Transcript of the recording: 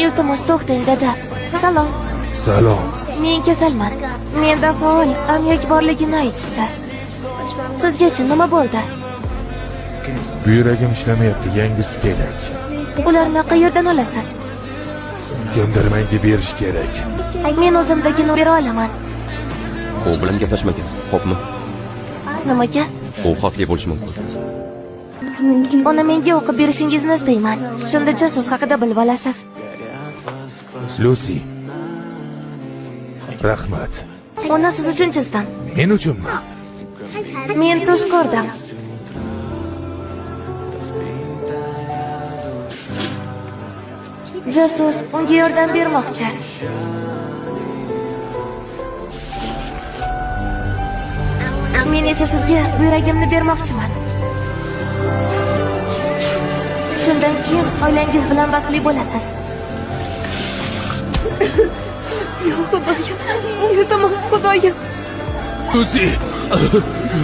Iltimos to'xtang, dada. Salom. Salom. Men kasalman. Menda faol amyak borligini aytishdi. Sizgacha nima bo'ldi? Buyragim ishlamayapti, yangisi kerak. Ularni qayerdan olasiz? G'amdirmanga berish kerak. Men o'zimdagini bera olaman. U bilan gaplashmagan, xo'pmi? Nimaga? U xavfli bo'lishi mumkin. Uni menga o'qib berishingizni istayman. Shunda siz haqida bilib olasiz. Lucy. Rahmat. Uni siz uchun chizdim. Men uchunmi? Men tush ko'rdim. Jasus unga yordam bermoqchi. Men esa sizga yuragimni bermoqchiman. Shundan keyin oilangiz bilan baxtli bo'lasiz. Yo Xudoyim, iltimos Xudoyim. Lucy.